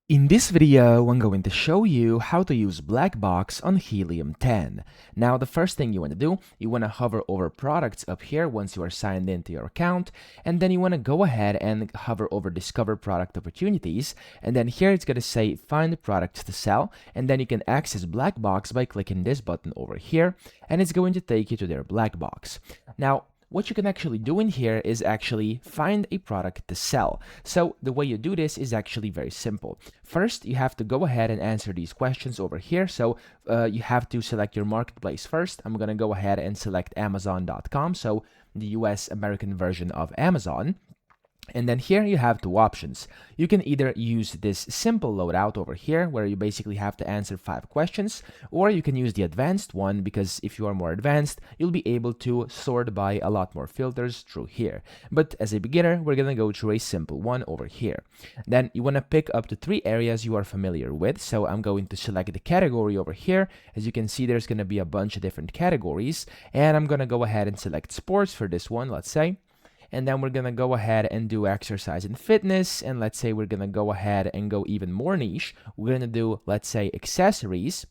In this video, I'm going to show you how to use Blackbox on Helium 10. Now, the first thing you want to do, you want to hover over products up here once you are signed into your account, and then you want to go ahead and hover over Discover Product Opportunities, and then here it's going to say Find Products to Sell, and then you can access Blackbox by clicking this button over here, and it's going to take you to their Blackbox. Now, what you can actually do in here is actually find a product to sell. So the way you do this is actually very simple. First, you have to go ahead and answer these questions over here. So you have to select your marketplace first. I'm going to go ahead and select Amazon.com, so the US American version of Amazon. And then here you have two options. You can either use this simple loadout over here, where you basically have to answer 5 questions, or you can use the advanced one, because if you are more advanced, you'll be able to sort by a lot more filters through here. But as a beginner, we're gonna go through a simple one over here. Then you wanna pick up to 3 areas you are familiar with. So I'm going to select the category over here. As you can see, there's gonna be a bunch of different categories, and I'm gonna go ahead and select sports for this one, let's say. And then we're gonna go ahead and do exercise and fitness, and let's say we're gonna go ahead and go even more niche. We're gonna do, let's say, accessories,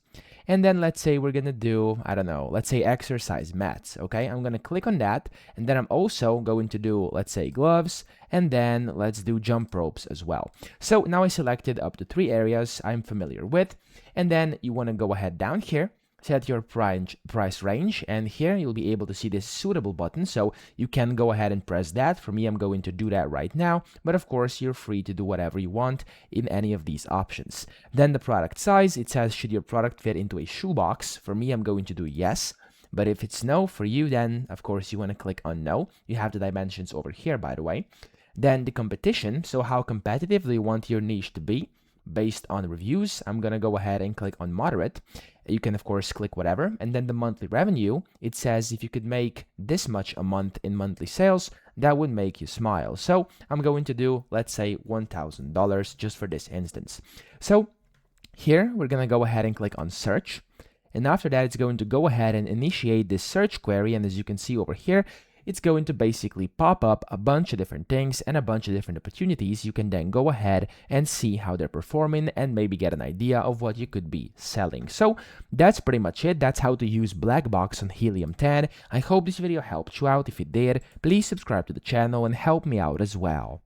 and then let's say we're gonna do, I don't know, let's say exercise mats. Okay, I'm gonna click on that, and then I'm also going to do, let's say, gloves, and then let's do jump ropes as well. So now I selected up to 3 areas I'm familiar with, and then you want to go ahead down here, set your price range, and here you'll be able to see this suitable button, so you can go ahead and press that. For me, I'm going to do that right now, but of course you're free to do whatever you want in any of these options. Then the product size, it says should your product fit into a shoebox. For me, I'm going to do yes, but if it's no for you, then of course you want to click on no. You have the dimensions over here, by the way. Then the competition, so how competitive do you want your niche to be based on reviews. I'm gonna go ahead and click on moderate. You can of course click whatever. And then the monthly revenue, it says if you could make this much a month in monthly sales, that would make you smile. So I'm going to do, let's say, $1,000 just for this instance. So here we're gonna go ahead and click on search, and after that it's going to go ahead and initiate this search query. And as you can see over here, it's going to basically pop up a bunch of different things and a bunch of different opportunities. You can then go ahead and see how they're performing and maybe get an idea of what you could be selling. So that's pretty much it. That's how to use Blackbox on Helium 10. I hope this video helped you out. If it did, please subscribe to the channel and help me out as well.